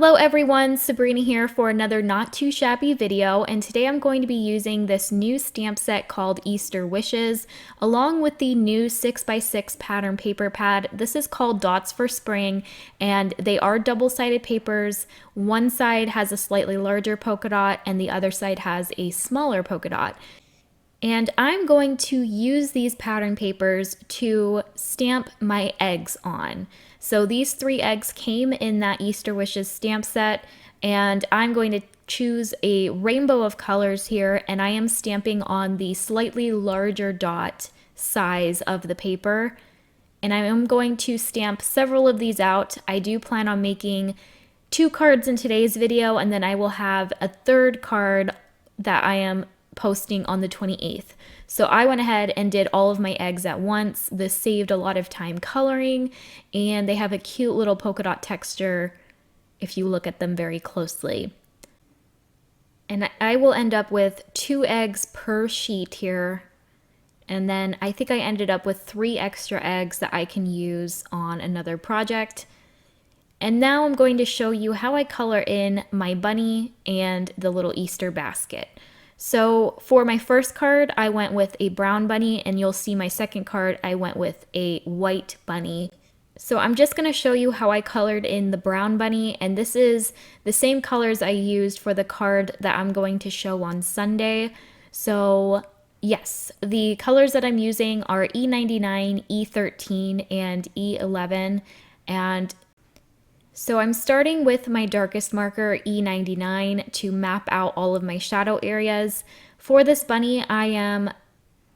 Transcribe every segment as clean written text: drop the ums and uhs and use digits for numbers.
Hello everyone, Sabrina here for another not too shabby video, and today I'm going to be using this new stamp set called Easter Wishes along with the new 6x6 pattern paper pad. This is called Dots for Spring and they are double-sided papers. One side has a slightly larger polka dot and the other side has a smaller polka dot. And I'm going to use these pattern papers to stamp my eggs on. So these 3 eggs came in that Easter Wishes stamp set, and I'm going to choose a rainbow of colors here, and I am stamping on the slightly larger dot size of the paper. And I am going to stamp several of these out. I do plan on making 2 cards in today's video, and then I will have a 3rd card that I am posting on the 28th. So I went ahead and did all of my eggs at once. This saved a lot of time coloring, and they have a cute little polka dot texture if you look at them very closely. And I will end up with 2 eggs per sheet here. And then I think I ended up with 3 extra eggs that I can use on another project. And now I'm going to show you how I color in my bunny and the little Easter basket. So for my first card, I went with a brown bunny, and you'll see my second card, I went with a white bunny. So I'm just going to show you how I colored in the brown bunny, and this is the same colors I used for the card that I'm going to show on Sunday. So yes, the colors that I'm using are E99, E13, and E11, and so I'm starting with my darkest marker, E99, to map out all of my shadow areas. For this bunny, I am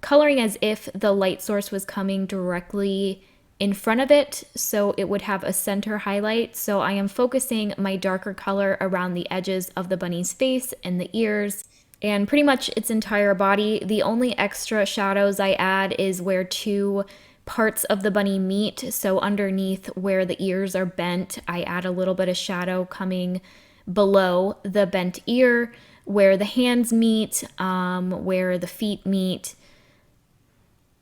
coloring as if the light source was coming directly in front of it, so it would have a center highlight. So I am focusing my darker color around the edges of the bunny's face and the ears, and pretty much its entire body. The only extra shadows I add is where 2 parts of the bunny meet. So underneath where the ears are bent, I add a little bit of shadow coming below the bent ear, where the hands meet, where the feet meet.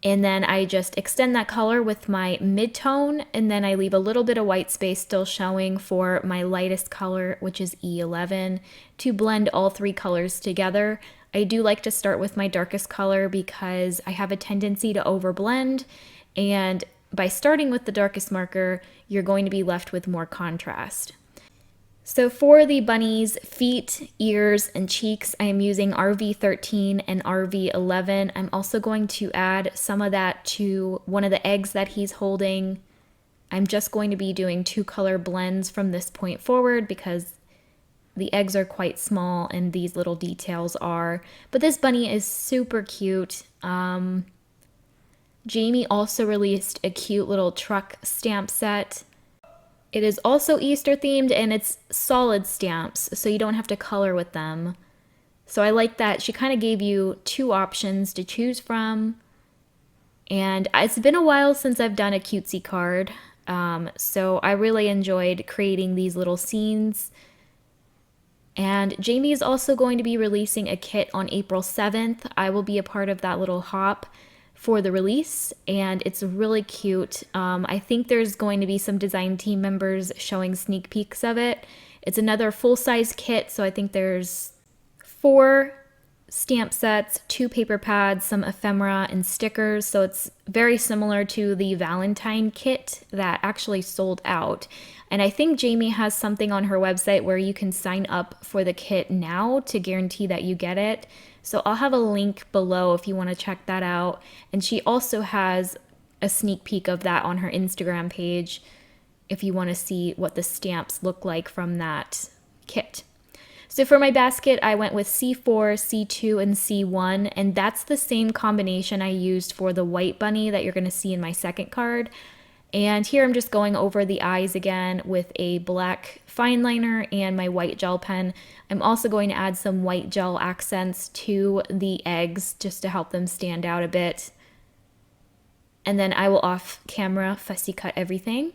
And then I just extend that color with my mid-tone, and then I leave a little bit of white space still showing for my lightest color, which is E11, to blend all 3 colors together. I do like to start with my darkest color because I have a tendency to overblend, and by starting with the darkest marker, you're going to be left with more contrast. So for the bunny's feet, ears, and cheeks, I am using RV13 and RV11. I'm also going to add some of that to one of the eggs that he's holding. I'm just going to be doing 2 color blends from this point forward because the eggs are quite small and these little details are. But this bunny is super cute. Jamie also released a cute little truck stamp set. It is also Easter themed, and it's solid stamps, so you don't have to color with them. So I like that she kind of gave you 2 options to choose from. And it's been a while since I've done a cutesy card, so I really enjoyed creating these little scenes. And Jamie is also going to be releasing a kit on April 7th. I will be a part of that little hop for the release, and it's really cute. I think there's going to be some design team members showing sneak peeks of it. It's another full-size kit, so I think there's 4 stamp sets, 2 paper pads, some ephemera, and stickers. So it's very similar to the Valentine kit that actually sold out. And I think Jamie has something on her website where you can sign up for the kit now to guarantee that you get it. So I'll have a link below if you want to check that out. And she also has a sneak peek of that on her Instagram page if you want to see what the stamps look like from that kit. So for my basket, I went with C4, C2, and C1, and that's the same combination I used for the white bunny that you're going to see in my second card. And here I'm just going over the eyes again with a black fine liner and my white gel pen. I'm also going to add some white gel accents to the eggs just to help them stand out a bit. And then I will off camera fussy cut everything.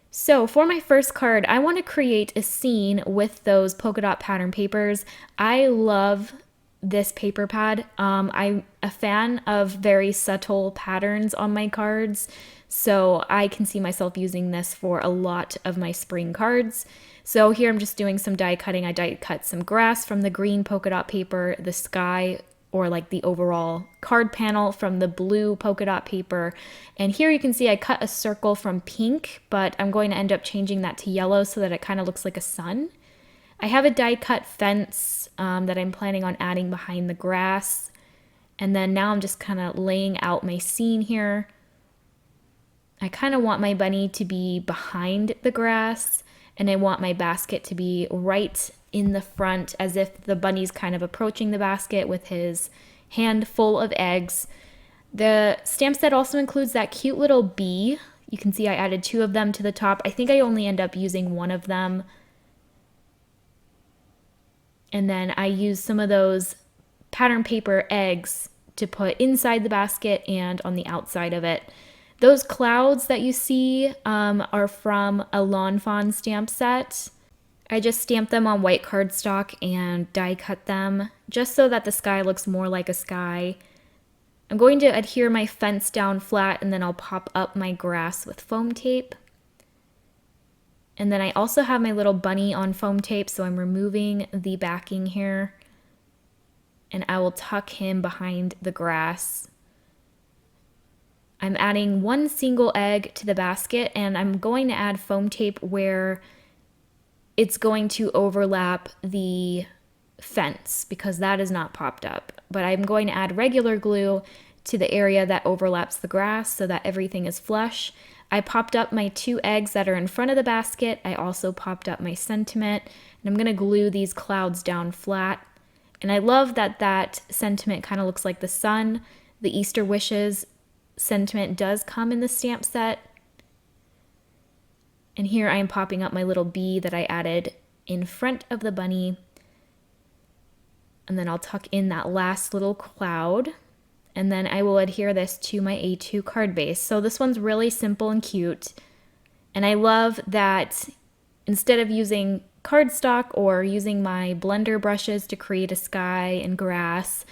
So for my first card, I want to create a scene with those polka dot pattern papers. I love this paper pad. I'm a fan of very subtle patterns on my cards. So I can see myself using this for a lot of my spring cards. So here I'm just doing some die cutting. I die cut some grass from the green polka dot paper, the sky or like the overall card panel from the blue polka dot paper. And here you can see I cut a circle from pink, but I'm going to end up changing that to yellow so that it kind of looks like a sun. I have a die cut fence that I'm planning on adding behind the grass. And then now I'm just kind of laying out my scene here. I kind of want my bunny to be behind the grass, and I want my basket to be right in the front, as if the bunny's kind of approaching the basket with his hand full of eggs. The stamp set also includes that cute little bee. You can see I added 2 of them to the top. I think I only end up using 1 of them. And then I use some of those pattern paper eggs to put inside the basket and on the outside of it. Those clouds that you see are from a Lawn Fawn stamp set. I just stamped them on white cardstock and die cut them just so that the sky looks more like a sky. I'm going to adhere my fence down flat, and then I'll pop up my grass with foam tape. And then I also have my little bunny on foam tape, so I'm removing the backing here. And I will tuck him behind the grass. I'm adding 1 single egg to the basket, and I'm going to add foam tape where it's going to overlap the fence because that is not popped up. But I'm going to add regular glue to the area that overlaps the grass so that everything is flush. I popped up my 2 eggs that are in front of the basket. I also popped up my sentiment, and I'm going to glue these clouds down flat. And I love that that sentiment kind of looks like the sun. The Easter wishes sentiment does come in the stamp set. And here I am popping up my little bee that I added in front of the bunny. And then I'll tuck in that last little cloud. And then I will adhere this to my A2 card base. So this one's really simple and cute. And I love that instead of using cardstock or using my blender brushes to create a sky and grass,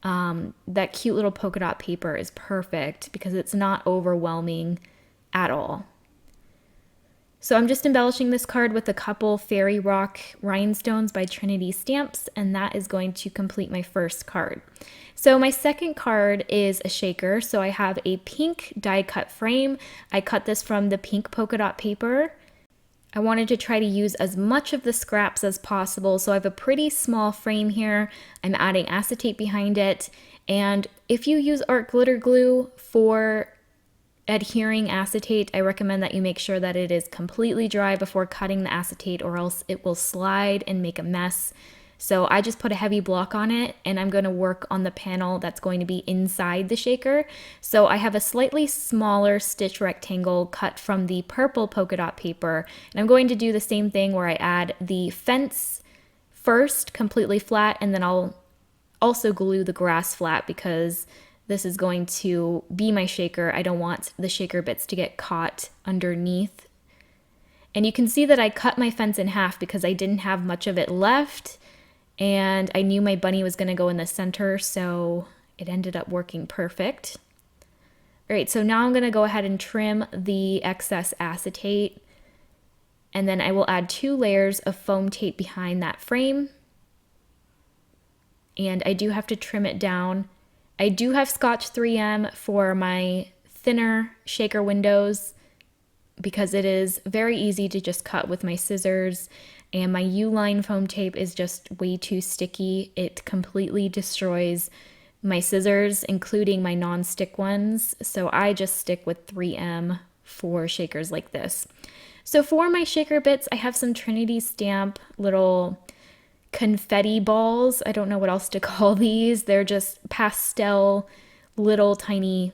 that cute little polka dot paper is perfect because it's not overwhelming at all. So I'm just embellishing this card with a couple Fairy Rock rhinestones by Trinity Stamps, and that is going to complete my first card. So my second card is a shaker. So I have a pink die cut frame. I cut this from the pink polka dot paper. I wanted to try to use as much of the scraps as possible, so I have a pretty small frame here. I'm adding acetate behind it, and if you use art glitter glue for adhering acetate, I recommend that you make sure that it is completely dry before cutting the acetate, or else it will slide and make a mess. So I just put a heavy block on it, and I'm going to work on the panel that's going to be inside the shaker. So I have a slightly smaller stitch rectangle cut from the purple polka dot paper, and I'm going to do the same thing where I add the fence first completely flat, and then I'll also glue the grass flat because this is going to be my shaker. I don't want the shaker bits to get caught underneath. And you can see that I cut my fence in half because I didn't have much of it left. And I knew my bunny was going to go in the center, so it ended up working perfect. All right, so now I'm going to go ahead and trim the excess acetate, and then I will add 2 layers of foam tape behind that frame. And I do have to trim it down. I do have Scotch 3M for my thinner shaker windows because it is very easy to just cut with my scissors. And my U-line foam tape is just way too sticky. It completely destroys my scissors, including my non-stick ones. So I just stick with 3M for shakers like this. So for my shaker bits, I have some Trinity Stamp little confetti balls. I don't know what else to call these. They're just pastel little tiny,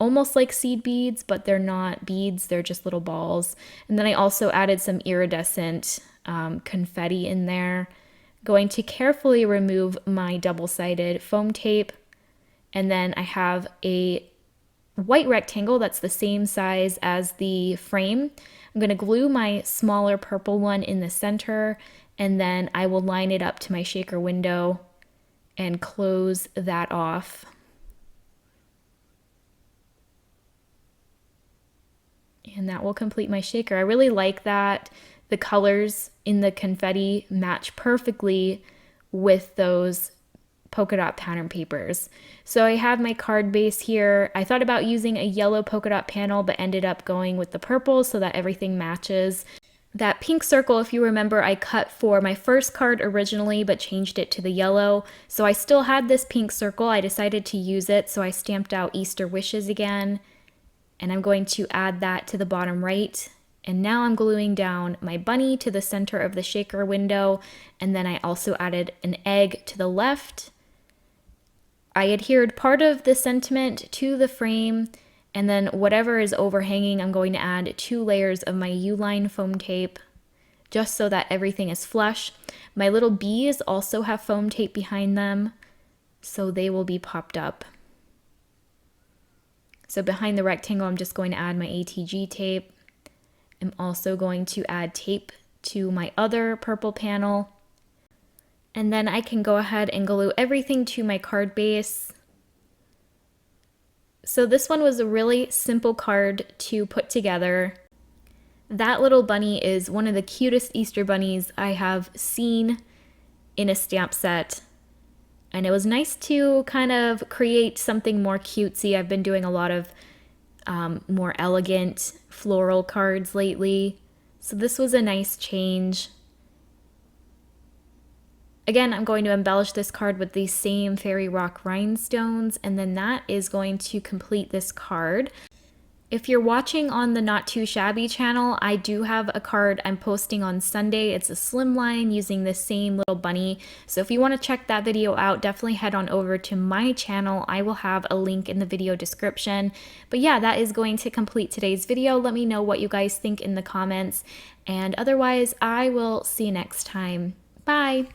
almost like seed beads, but they're not beads. They're just little balls. And then I also added some iridescent confetti in there. Going to carefully remove my double-sided foam tape, and then I have a white rectangle that's the same size as the frame. I'm going to glue my smaller purple one in the center, and then I will line it up to my shaker window and close that off. And that will complete my shaker. I really like that the colors in the confetti match perfectly with those polka dot pattern papers. So I have my card base here. I thought about using a yellow polka dot panel, but ended up going with the purple so that everything matches. That pink circle, if you remember, I cut for my first card originally, but changed it to the yellow. So I still had this pink circle. I decided to use it, so I stamped out Easter wishes again. And I'm going to add that to the bottom right. And now I'm gluing down my bunny to the center of the shaker window. And then I also added an egg to the left. I adhered part of the sentiment to the frame, and then whatever is overhanging, I'm going to add 2 layers of my U-line foam tape just so that everything is flush. My little bees also have foam tape behind them, so they will be popped up. So behind the rectangle, I'm just going to add my ATG tape. I'm also going to add tape to my other purple panel. And then I can go ahead and glue everything to my card base. So this one was a really simple card to put together. That little bunny is one of the cutest Easter bunnies I have seen in a stamp set. And it was nice to kind of create something more cutesy. I've been doing a lot of more elegant floral cards lately. So this was a nice change. Again, I'm going to embellish this card with these same fairy rock rhinestones, and then that is going to complete this card. If you're watching on the Not Too Shabby channel, I do have a card I'm posting on Sunday. It's a slimline using the same little bunny. So if you want to check that video out, definitely head on over to my channel. I will have a link in the video description. But yeah, that is going to complete today's video. Let me know what you guys think in the comments. And otherwise, I will see you next time. Bye!